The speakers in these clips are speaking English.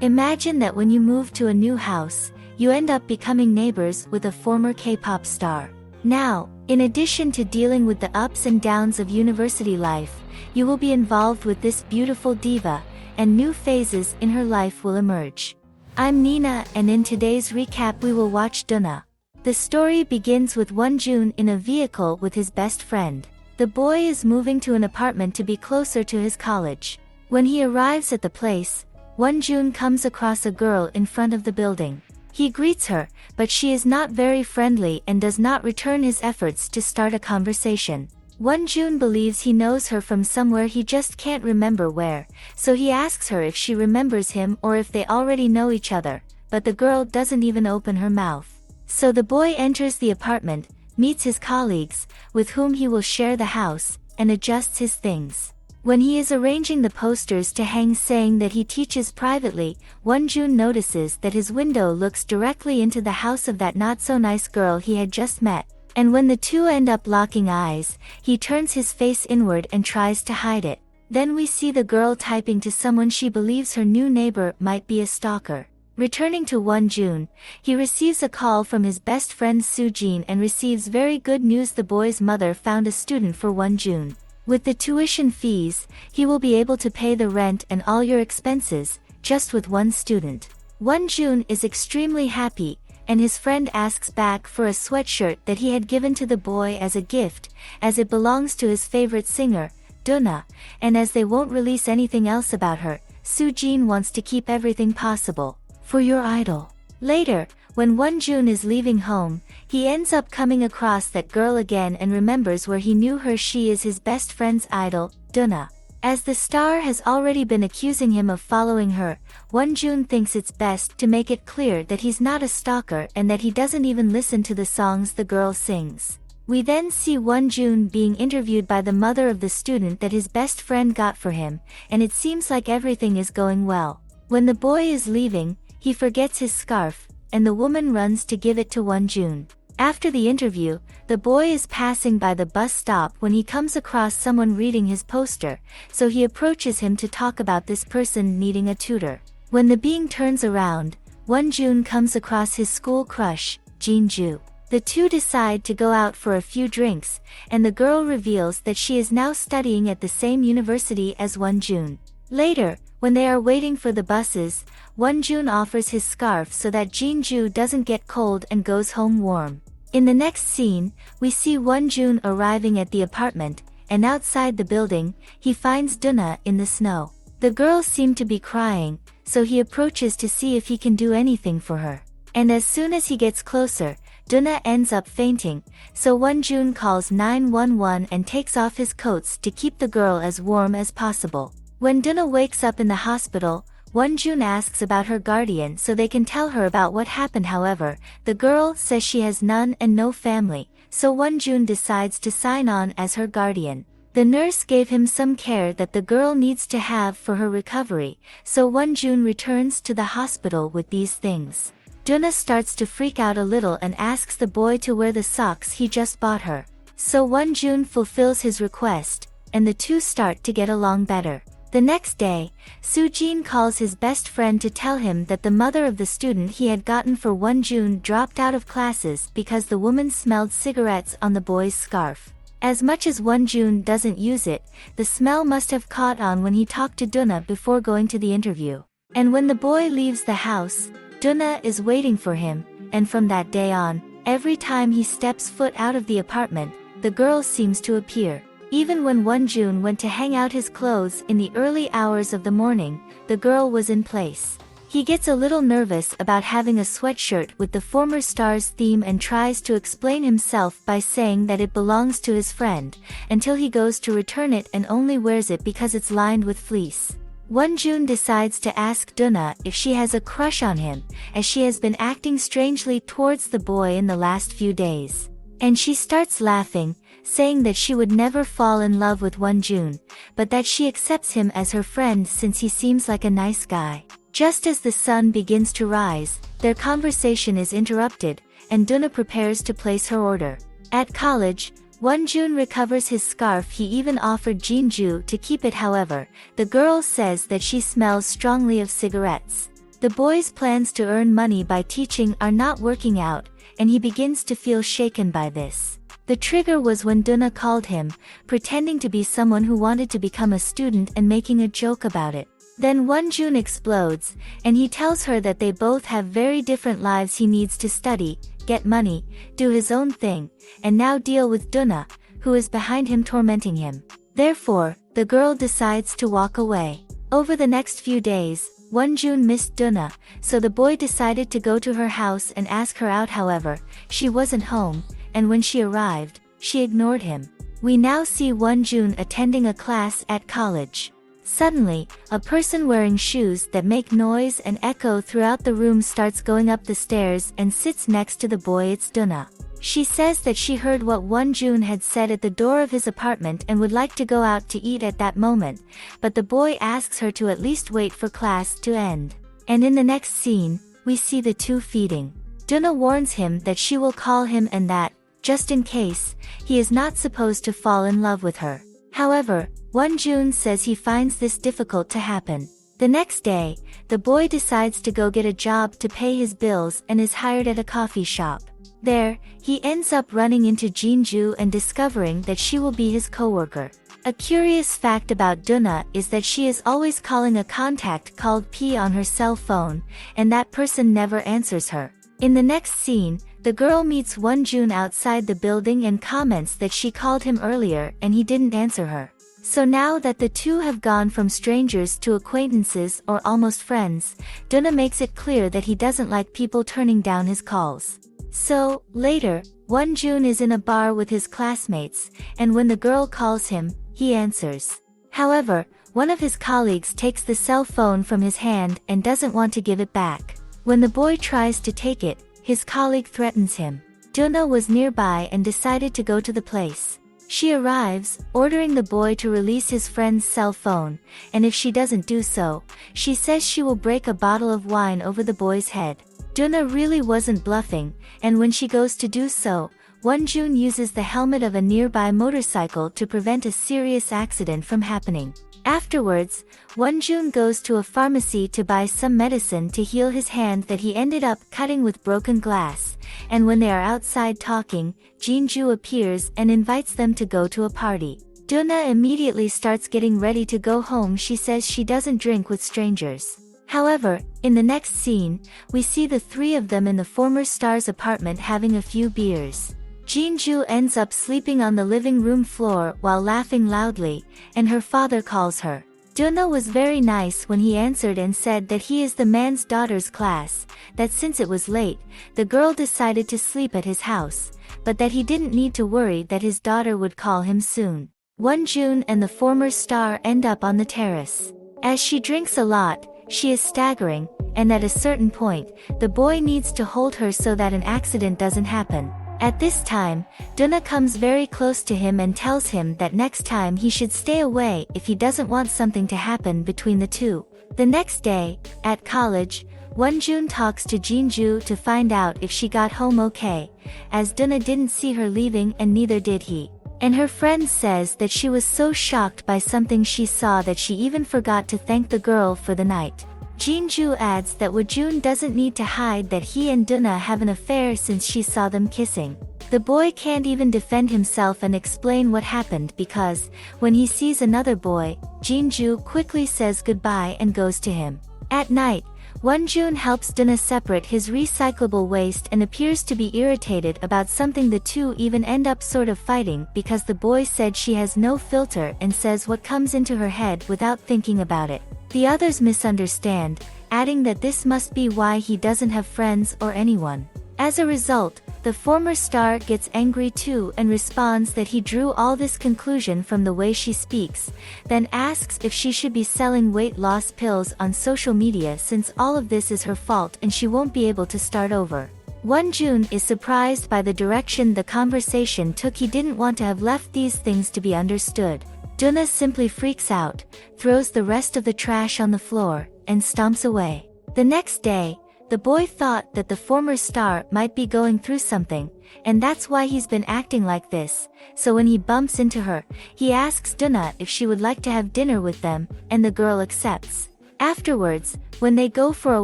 Imagine that when you move to a new house, you end up becoming neighbors with a former K-pop star. Now, in addition to dealing with the ups and downs of university life, you will be involved with this beautiful diva, and new phases in her life will emerge. I'm Nina, and in today's recap we will watch Duna. The story begins with Wonjun in a vehicle with his best friend. The boy is moving to an apartment to be closer to his college. When he arrives at the place, Wonjun comes across a girl in front of the building. He greets her, but she is not very friendly and does not return his efforts to start a conversation. Wonjun believes he knows her from somewhere, he just can't remember where, so he asks her if she remembers him or if they already know each other, but the girl doesn't even open her mouth. So the boy enters the apartment, meets his colleagues, with whom he will share the house, and adjusts his things. When he is arranging the posters to hang saying that he teaches privately, Wonjun notices that his window looks directly into the house of that not-so-nice girl he had just met. And when the two end up locking eyes, he turns his face inward and tries to hide it. Then we see the girl typing to someone she believes her new neighbor might be a stalker. Returning to Wonjun, he receives a call from his best friend Sujin and receives very good news: the boy's mother found a student for Wonjun. With the tuition fees, he will be able to pay the rent and all your expenses, just with one student. Wonjun is extremely happy, and his friend asks back for a sweatshirt that he had given to the boy as a gift, as it belongs to his favorite singer, Duna, and as they won't release anything else about her, Sujin wants to keep everything possible for your idol. Later, when Wonjun is leaving home, he ends up coming across that girl again and remembers where he knew her. She is his best friend's idol, Duna. As the star has already been accusing him of following her, Wonjun thinks it's best to make it clear that he's not a stalker and that he doesn't even listen to the songs the girl sings. We then see Wonjun being interviewed by the mother of the student that his best friend got for him, and it seems like everything is going well. When the boy is leaving, he forgets his scarf, and the woman runs to give it to Wonjun. After the interview, the boy is passing by the bus stop when he comes across someone reading his poster, so he approaches him to talk about this person needing a tutor. When the being turns around, Wonjun comes across his school crush, Jinju. The two decide to go out for a few drinks, and the girl reveals that she is now studying at the same university as Wonjun. Later, when they are waiting for the buses, Wonjun offers his scarf so that Jinju doesn't get cold and goes home warm. In the next scene, we see Wonjun arriving at the apartment, and outside the building, he finds Duna in the snow. The girl seemed to be crying, so he approaches to see if he can do anything for her. And as soon as he gets closer, Duna ends up fainting, so Wonjun calls 911 and takes off his coats to keep the girl as warm as possible. When Duna wakes up in the hospital, Wonjun asks about her guardian so they can tell her about what happened. However, the girl says she has none and no family, so Wonjun decides to sign on as her guardian. The nurse gave him some care that the girl needs to have for her recovery, so Wonjun returns to the hospital with these things. Duna starts to freak out a little and asks the boy to wear the socks he just bought her. So Wonjun fulfills his request, and the two start to get along better. The next day, Sujin calls his best friend to tell him that the mother of the student he had gotten for Wonjun dropped out of classes because the woman smelled cigarettes on the boy's scarf. As much as Wonjun doesn't use it, the smell must have caught on when he talked to Duna before going to the interview. And when the boy leaves the house, Duna is waiting for him, and from that day on, every time he steps foot out of the apartment, the girl seems to appear. Even when Wonjun went to hang out his clothes in the early hours of the morning, the girl was in place. He gets a little nervous about having a sweatshirt with the former star's theme and tries to explain himself by saying that it belongs to his friend, until he goes to return it and only wears it because it's lined with fleece. Wonjun decides to ask Duna if she has a crush on him, as she has been acting strangely towards the boy in the last few days. And she starts laughing, saying that she would never fall in love with Wonjun, but that she accepts him as her friend since he seems like a nice guy. Just as the sun begins to rise, their conversation is interrupted, and Duna prepares to place her order. At college, Wonjun recovers his scarf. He even offered Jinju to keep it. However, the girl says that she smells strongly of cigarettes. The boy's plans to earn money by teaching are not working out, and he begins to feel shaken by this. The trigger was when Duna called him, pretending to be someone who wanted to become a student and making a joke about it. Then Wonjun explodes, and he tells her that they both have very different lives. He needs to study, get money, do his own thing, and now deal with Duna, who is behind him tormenting him. Therefore, the girl decides to walk away. Over the next few days, Wonjun missed Duna, so the boy decided to go to her house and ask her out. However, she wasn't home, and when she arrived, she ignored him. We now see Wonjun attending a class at college. Suddenly, a person wearing shoes that make noise and echo throughout the room starts going up the stairs and sits next to the boy. It's Duna. She says that she heard what Wonjun had said at the door of his apartment and would like to go out to eat at that moment, but the boy asks her to at least wait for class to end. And in the next scene, we see the two feeding. Duna warns him that she will call him and that, just in case, he is not supposed to fall in love with her. However, Wonjun says he finds this difficult to happen. The next day, the boy decides to go get a job to pay his bills and is hired at a coffee shop. There, he ends up running into Jinju and discovering that she will be his coworker. A curious fact about Duna is that she is always calling a contact called P on her cell phone, and that person never answers her. In the next scene, the girl meets Wonjun outside the building and comments that she called him earlier and he didn't answer her. So now that the two have gone from strangers to acquaintances or almost friends, Duna makes it clear that he doesn't like people turning down his calls. So, later, Wonjun is in a bar with his classmates, and when the girl calls him, he answers. However, one of his colleagues takes the cell phone from his hand and doesn't want to give it back. When the boy tries to take it, his colleague threatens him. Duna was nearby and decided to go to the place. She arrives, ordering the boy to release his friend's cell phone, and if she doesn't do so, she says she will break a bottle of wine over the boy's head. Duna really wasn't bluffing, and when she goes to do so, Wonjun uses the helmet of a nearby motorcycle to prevent a serious accident from happening. Afterwards, Wonjun goes to a pharmacy to buy some medicine to heal his hand that he ended up cutting with broken glass, and when they are outside talking, Jinju appears and invites them to go to a party. Duna immediately starts getting ready to go home. She says she doesn't drink with strangers. However, in the next scene, we see the three of them in the former star's apartment having a few beers. Jinju ends up sleeping on the living room floor while laughing loudly, and her father calls her. Duna was very nice when he answered and said that he is the man's daughter's class, that since it was late, the girl decided to sleep at his house, but that he didn't need to worry that his daughter would call him soon. Wonjun and the former star end up on the terrace. As she drinks a lot, she is staggering, and at a certain point, the boy needs to hold her so that an accident doesn't happen. At this time, Duna comes very close to him and tells him that next time he should stay away if he doesn't want something to happen between the two. The next day, at college, Wonjun talks to Jinju to find out if she got home okay, as Duna didn't see her leaving and neither did he. And her friend says that she was so shocked by something she saw that she even forgot to thank the girl for the night. Jinju adds that Wonjun doesn't need to hide that he and Duna have an affair since she saw them kissing. The boy can't even defend himself and explain what happened because, when he sees another boy, Jinju quickly says goodbye and goes to him. At night, Wonjun helps Duna separate his recyclable waste and appears to be irritated about something. The two even end up sort of fighting because the boy said she has no filter and says what comes into her head without thinking about it. The others misunderstand, adding that this must be why he doesn't have friends or anyone. As a result, the former star gets angry too and responds that he drew all this conclusion from the way she speaks, then asks if she should be selling weight loss pills on social media since all of this is her fault and she won't be able to start over. Wonjun is surprised by the direction the conversation took. He didn't want to have left these things to be understood. Duna simply freaks out, throws the rest of the trash on the floor, and stomps away. The next day, the boy thought that the former star might be going through something, and that's why he's been acting like this, so when he bumps into her, he asks Duna if she would like to have dinner with them, and the girl accepts. Afterwards, when they go for a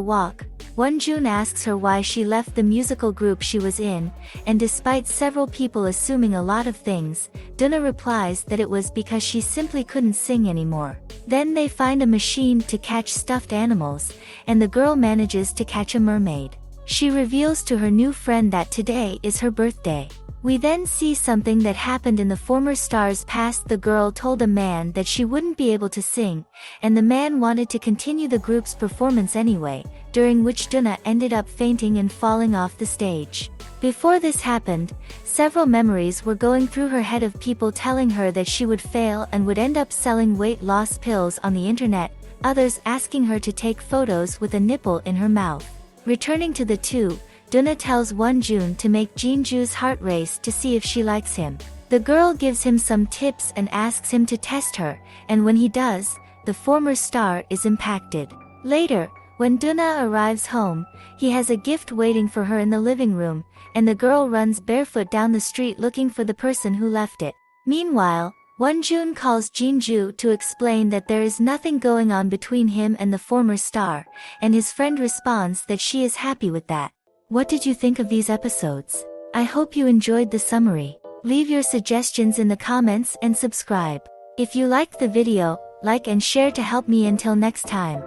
walk, Wonjun asks her why she left the musical group she was in, and despite several people assuming a lot of things, Duna replies that it was because she simply couldn't sing anymore. Then they find a machine to catch stuffed animals, and the girl manages to catch a mermaid. She reveals to her new friend that today is her birthday. We then see something that happened in the former star's past. The girl told a man that she wouldn't be able to sing, and the man wanted to continue the group's performance anyway, during which Duna ended up fainting and falling off the stage. Before this happened, several memories were going through her head of people telling her that she would fail and would end up selling weight loss pills on the internet, others asking her to take photos with a nipple in her mouth. Returning to the two, Duna tells Wonjun to make Jinju's heart race to see if she likes him. The girl gives him some tips and asks him to test her, and when he does, the former star is impacted. Later, when Duna arrives home, he has a gift waiting for her in the living room, and the girl runs barefoot down the street looking for the person who left it. Meanwhile, Wonjun calls Jinju to explain that there is nothing going on between him and the former star, and his friend responds that she is happy with that. What did you think of these episodes? I hope you enjoyed the summary. Leave your suggestions in the comments and subscribe. If you liked the video, like and share to help me. Until next time.